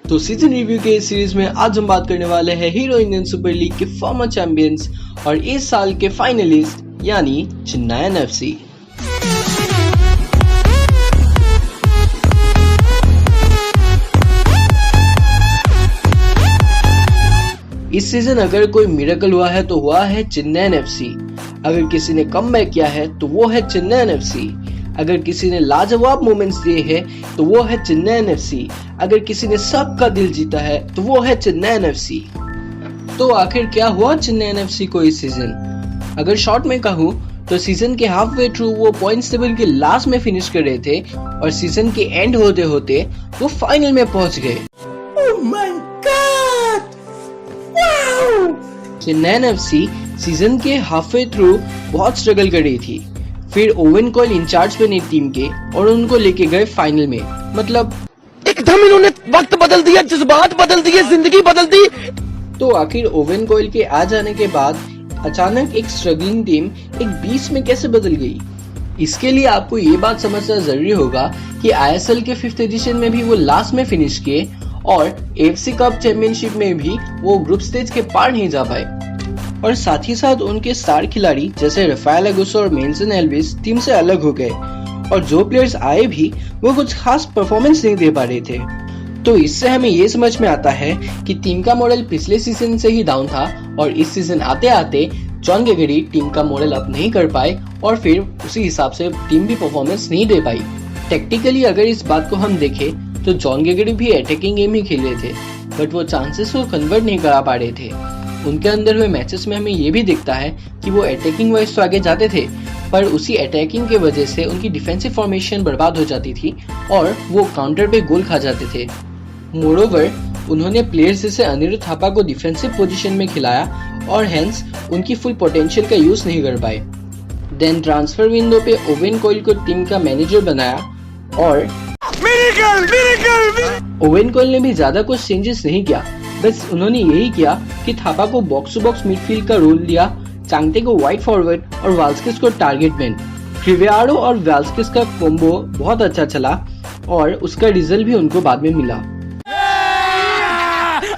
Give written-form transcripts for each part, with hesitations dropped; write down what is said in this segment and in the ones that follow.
तो season review के इस सीरीज में आज हम बात करने वाले हैं हीरो इंडियन सुपर लीग के फॉर्मर चैंपियंस और इस साल के फाइनलिस्ट यानी चेन्नई एफसी। इस सीजन अगर कोई मिरेकल हुआ है तो हुआ है चेन्नई एफसी। अगर किसी ने कमबैक किया है तो वो है चेन्नई एफसी। अगर किसी ने लाजवाब मोमेंट्स दिए हैं तो वो है चेन्नई एफसी। अगर किसी ने सबका दिल जीता है तो वो है चेन्नई एफसी। तो आखिर क्या हुआ चेन्नई एफसी को इस सीजन? अगर शॉर्ट में कहूँ तो सीजन के हाफ वे थ्रू वो पॉइंट्स टेबल के लास्ट में फिनिश कर रहे थे और सीजन के एंड होते होते वो फाइनल में पहुंच गए। Oh my God! Wow! Chennai FC season के हाफ वे थ्रू बहुत स्ट्रगल कर रही थी। फिर ओवेन कॉयल इंचार्ज बने टीम के और उनको लेके गए फाइनल में। मतलब एकदम इन्होंने वक्त बदल दिया, जज्बात बदल दिए, जिंदगी बदल दी। तो आखिर ओवेन कॉयल के आ जाने के बाद अचानक एक स्ट्रगलिंग टीम एक बीच में कैसे बदल गई? इसके लिए आपको ये बात समझना जरूरी होगा कि आईएसएल के 5th एडिशन में भी वो लास्ट में फिनिश किए और एफसी कप चैंपियनशिप में भी वो ग्रुप स्टेज के पार नहीं जा पाए। और साथ ही साथ उनके स्टार खिलाड़ी जैसे राफेल अगुसो और मेंसन एल्विस टीम से अलग हो गए और जो प्लेयर्स आए भी वो कुछ खास परफॉर्मेंस नहीं दे पा रहे थे। तो इससे हमें ये समझ में आता है कि टीम का मॉडल पिछले सीजन से ही डाउन था और इस सीजन आते आते जॉन गेगरी टीम का मॉडल अप नहीं कर पाए और फिर उसी हिसाब से टीम भी परफॉर्मेंस नहीं दे पाई। टेक्निकली अगर इस बात को हम देखें तो जॉन गेगरी भी अटैकिंग गेम ही खेल रहे थे बट वो चांसेस को कन्वर्ट नहीं करा पा रहे थे। उनके अंदर हुए मैचेस में हमें ये भी दिखता है कि वो अटैकिंग वाइज तो आगे जाते थे पर उसी अटैकिंग के वजह से उनकी डिफेंसिव फॉर्मेशन बर्बाद हो जाती थी और वो काउंटर पे गोल खा जाते थे। मोरोवर उन्होंने प्लेयर्स जैसे अनिरुद्ध थापा को डिफेंसिव पोजीशन में खिलाया और हेंस उनकी फुल पोटेंशियल का यूज नहीं कर पाए। देन ट्रांसफर विंडो पे ओवेन कॉयल को टीम का मैनेजर बनाया और ओवेन कॉयल ने भी ज्यादा कुछ चेंजेस नहीं किया, बस उन्होंने यही किया कि थापा को बॉक्स टू बॉक्स मिडफील्ड का रोल दिया, चांगते को वाइड फॉरवर्ड और वाल्स्किस को टारगेट मैन। क्रिवियाडो और वाल्स्किस का कॉम्बो बहुत अच्छा चला और उसका रिजल्ट भी उनको बाद में मिला।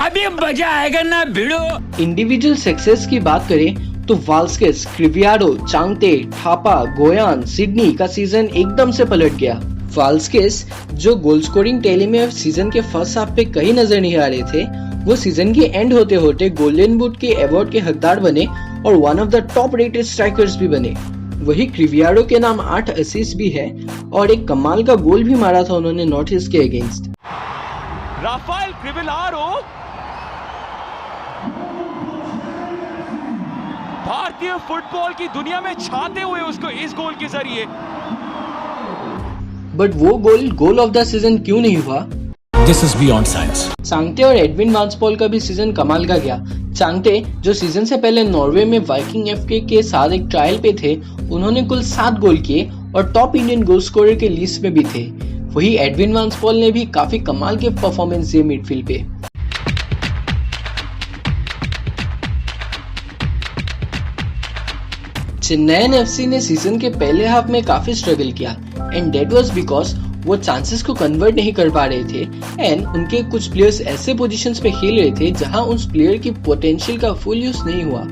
अभी मजा आएगा ना भिड़ो। इंडिविजुअल सक्सेस की बात करें तो वाल्स्किस, क्रिवियाडो, चांगते, थापा, गोयान, सिडनी का सीजन एकदम से पलट गया। वाल्स्किस जो गोल स्कोरिंग टैली में सीजन के फर्स्ट हाफ पे कहीं नजर नहीं आ रहे थे, वो सीजन के एंड होते होते गोल्डन बूट के अवार्ड के हकदार बने और one of the top rated strikers भी बने। वही क्रिवियाडो के नाम 8 असिस्ट भी है और एक कमाल का गोल भी मारा था उन्होंने नॉर्थ ईस्ट के अगेंस्ट। राफेल क्रिवियाडो भारतीय फुटबॉल की दुनिया में छाते हुए उसको इस गोल के जरिए। बट वो गोल ऑफ द सीजन क्यों नहीं हुआ? This is beyond science. Chhangte और एडविन वांसपॉल का भी सीजन कमाल का गया। चांगते जो सीजन से पहले नॉर्वे में वाइकिंग एफके के साथ एक ट्रायल पे थे, उन्होंने कुल 7 गोल किए और टॉप इंडियन गोल स्कोरर के लिस्ट में भी थे। वही एडविन वांसपॉल ने भी काफी कमाल के परफॉर्मेंस दिए मिडफील्ड पे। चेन्नई एफसी ने सीजन के पहले हाफ में काफी स्ट्रगल किया एंड दैट वाज बिकॉज वो चांसेस को कन्वर्ट नहीं कर पा रहे थे एंड उनके कुछ प्लेयर्स ऐसे पोजीशंस पे खेल रहे थे जहां उस प्लेयर की पोटेंशियल का फुल यूज नहीं हुआ।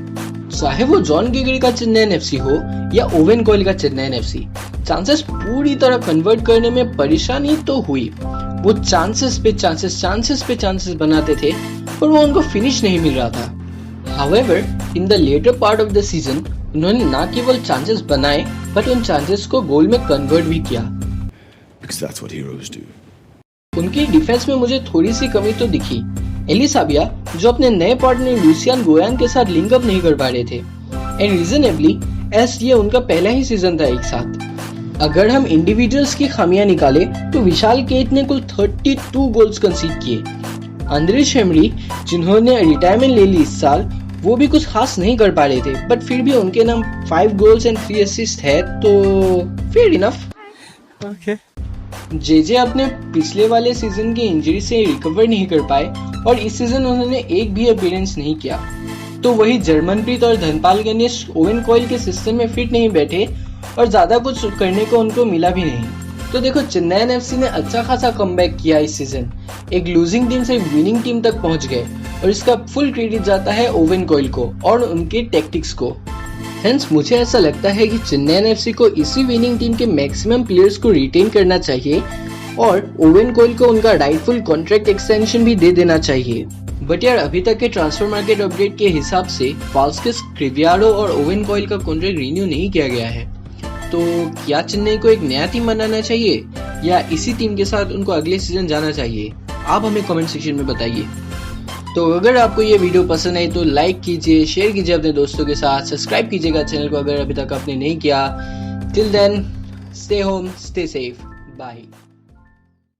चाहे वो जॉन गेगरी का चेन्नई एफसी हो या ओवेन कॉयल का चेन्नई एफसी, चांसेस पूरी तरह कन्वर्ट करने में परेशानी तो हुई। वो चांसेस पे चांसेस बनाते थे पर वो उनको फिनिश नहीं मिल रहा था। However in the latter part of the season उन्होंने न केवल चांसेस बनाए बट उन चांसेस को गोल में कन्वर्ट भी किया। Because that's what heroes do. उनकी डिफेंस में मुझे थोड़ी सी कमी तो दिखी। एलिसाबिया जो अपने नए पार्टनर लुसियान गोयान के साथ लिंक अप नहीं कर पा रहे थे एंड रीजनेबली एस ये उनका पहला ही सीजन था एक साथ। अगर हम इंडिविजुअल्स की खामियां निकाले तो विशाल केट ने कुल 32 गोल्स कंसीड किए। अंद्रेस हेमरी जिन्होंने रिटायरमेंट ले ली इस साल, वो भी कुछ खास नहीं कर पा रहे थे बट फिर भी उनके नाम 5 गोल्स एंड 3 असिस्ट है तो फेयर इनफ। जेजे अपने पिछले वाले सीजन की इंजरी से रिकवर नहीं कर पाए और इस सीजन उन्होंने एक भी अपीयरेंस नहीं किया। तो वही जर्मनप्रीत और धनपाल गणेश ओवेन कॉयल के सिस्टम में फिट नहीं बैठे और ज्यादा कुछ करने को उनको मिला भी नहीं। तो देखो चेन्नई एफसी ने अच्छा खासा कमबैक किया इस सीजन, एक लूजिंग टीम से विनिंग टीम तक पहुंच गए और इसका फुल क्रेडिट जाता है ओवेन कॉइल को और उनके टैक्टिक्स को। हेंस मुझे ऐसा लगता है कि चेन्नई एफसी को इसी विनिंग टीम के मैक्सिमम प्लेयर्स को रिटेन करना चाहिए और ओवेन कॉइल को उनका राइटफुल कॉन्ट्रैक्ट एक्सटेंशन भी दे देना चाहिए। बट यार अभी तक के ट्रांसफर मार्केट अपडेट के हिसाब से वाल्स्किस, क्रिवियाडो और ओवेन कॉइल का कॉन्ट्रैक्ट रिन्यू नहीं किया गया है। तो क्या चेन्नई को एक नया टीम बनाना चाहिए या इसी टीम के साथ उनको अगले सीजन जाना चाहिए? आप हमें कमेंट सेक्शन में बताइए। तो अगर आपको ये वीडियो पसंद आई तो लाइक कीजिए, शेयर कीजिए अपने दोस्तों के साथ, सब्सक्राइब कीजिएगा चैनल को अगर अभी तक आपने नहीं किया। Till then stay home, stay safe, bye.